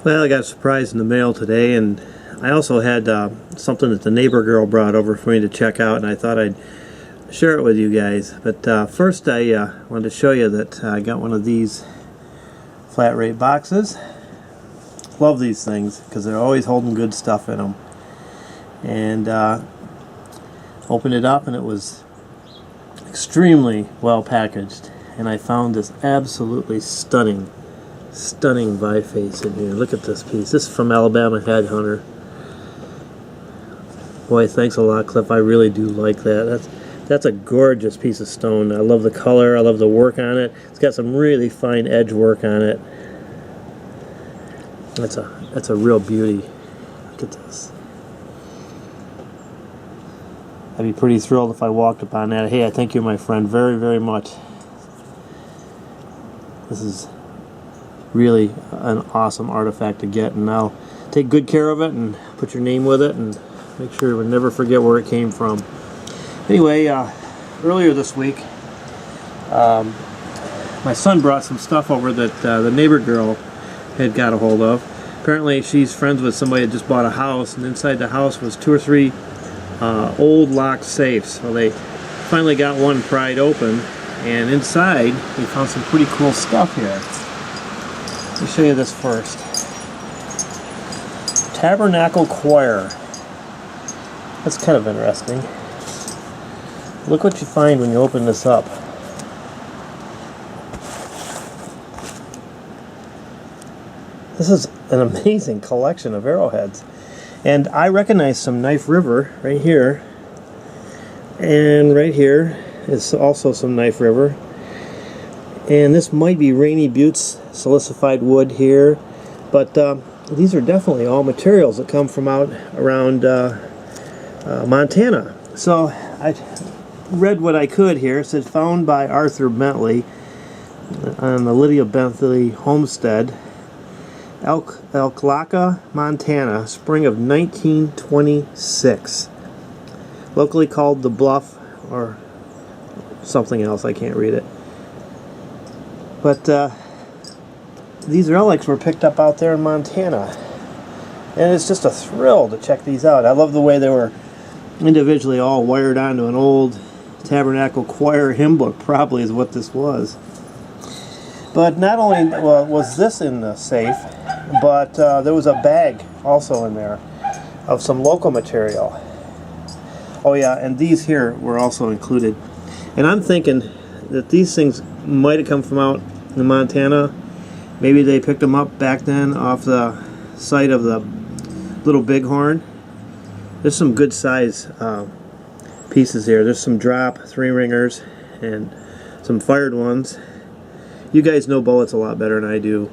Well, I got a surprise in the mail today, and I also had something that the neighbor girl brought over for me to check out, and I thought I'd share it with you guys. But first I wanted to show you that I got one of these flat rate boxes. Love these things because they're always holding good stuff in them. And opened it up, and it was extremely well packaged, and I found this absolutely stunning biface in here. Look at this piece. This is from AlabamaHeadhunter. Boy, thanks a lot, Cliff. I really do like that. That's a gorgeous piece of stone. I love the color. I love the work on it. It's got some really fine edge work on it. That's a real beauty. Look at this. I'd be pretty thrilled if I walked upon that. Hey, I thank you, my friend, very, very much. This is really an awesome artifact to get, and I'll take good care of it and put your name with it and make sure we never forget where it came from. Anyway, earlier this week, my son brought some stuff over that the neighbor girl had got a hold of. Apparently she's friends with somebody that just bought a house, and inside the house was 2 or 3 old locked safes. Well, they finally got one pried open, and inside we found some pretty cool stuff here. Let me show you this first. Tabernacle Choir. That's kind of interesting. Look what you find when you open this up. This is an amazing collection of arrowheads. And I recognize some Knife River right here. And right here is also some Knife River. And this might be Rainy Buttes silicified wood here, but these are definitely all materials that come from out around Montana. So I read what I could here. It said found by Arthur Bentley on the Lydia Bentley homestead, Elklaka, Montana, spring of 1926. Locally called the Bluff or something else, I can't read it. But these relics were picked up out there in Montana, and it's just a thrill to check these out. I love the way they were individually all wired onto an old Tabernacle Choir hymn book, probably is what this was. But not only was this in the safe, but there was a bag also in there of some local material. Oh yeah, and these here were also included. And I'm thinking that these things might have come from out in Montana. Maybe they picked them up back then off the site of the Little Bighorn. There's some good size pieces here. There's some drop 3-ringers and some fired ones. You guys know bullets a lot better than I do.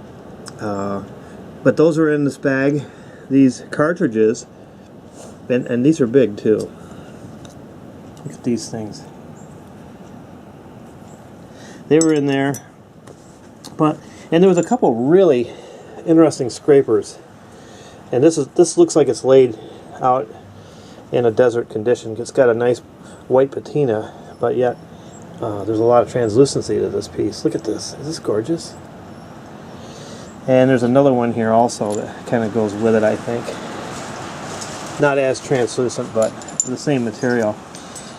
But those are in this bag. These cartridges, and these are big too. Look at these things. They were in there, and there was a couple really interesting scrapers. And this looks like it's laid out in a desert condition. It's got a nice white patina, but yet there's a lot of translucency to this piece. Look at this. Is this gorgeous? And there's another one here also that kind of goes with it, I think. Not as translucent, but the same material.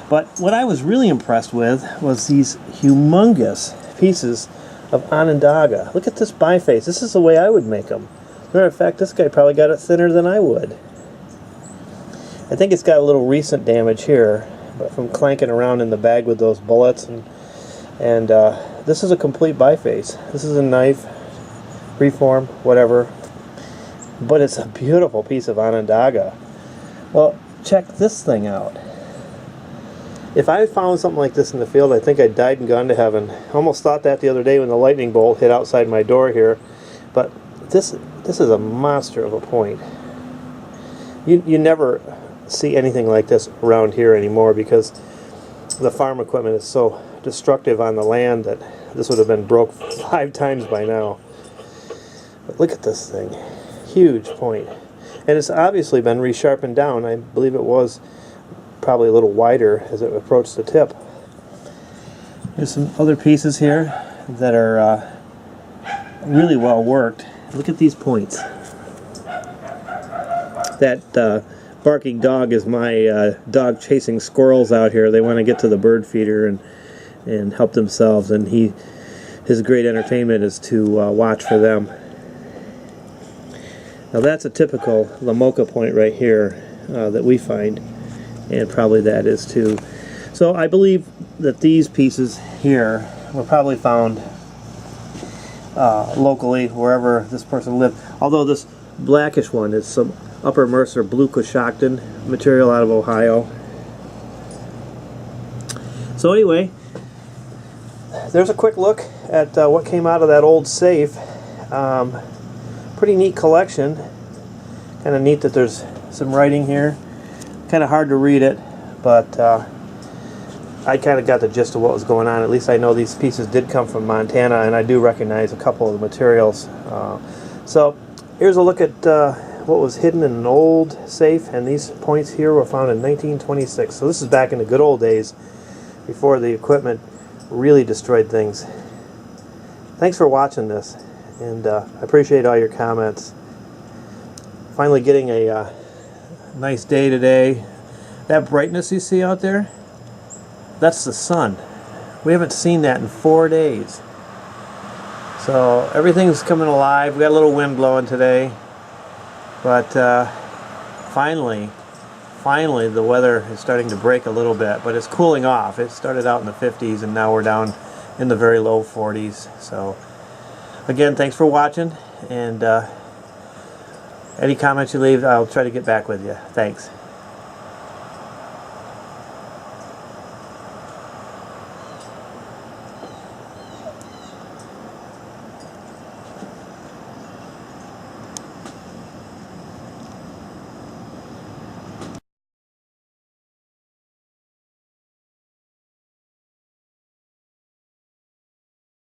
But what I was really impressed with was these humongous pieces of Onondaga. Look at this biface. This is the way I would make them. As a matter of fact, this guy probably got it thinner than I would. I think it's got a little recent damage here, but from clanking around in the bag with those bullets. And this is a complete biface. This is a knife, reform, whatever. But it's a beautiful piece of Onondaga. Well, check this thing out. If I found something like this in the field, I think I died and gone to heaven. I almost thought that the other day when the lightning bolt hit outside my door here. But this is a monster of a point. You never see anything like this around here anymore because the farm equipment is so destructive on the land that this would have been broke 5 times by now. But look at this thing. Huge point. And it's obviously been resharpened down. I believe it was probably a little wider as it approached the tip. There's some other pieces here that are really well worked. Look at these points. That barking dog is my dog chasing squirrels out here. They want to get to the bird feeder and help themselves, and his great entertainment is to watch for them. Now that's a typical Lamoka point right here that we find, and probably that is too. So I believe that these pieces here were probably found locally, wherever this person lived. Although this blackish one is some Upper Mercer Blue Coshocton material out of Ohio. So anyway, there's a quick look at what came out of that old safe. Pretty neat collection. Kind of neat that there's some writing here. Kind of hard to read it, but I kind of got the gist of what was going on. At least I know these pieces did come from Montana, and I do recognize a couple of the materials. So here's a look at what was hidden in an old safe, and these points here were found in 1926. So this is back in the good old days, before the equipment really destroyed things. Thanks for watching this, and I appreciate all your comments. Finally getting a nice day today. That brightness you see out there, that's the sun. We haven't seen that in 4 days. So everything's coming alive. We got a little wind blowing today, but finally the weather is starting to break a little bit, but it's cooling off. It started out in the 50s, and now we're down in the very low 40s. So again, thanks for watching, and any comments you leave, I'll try to get back with you. Thanks.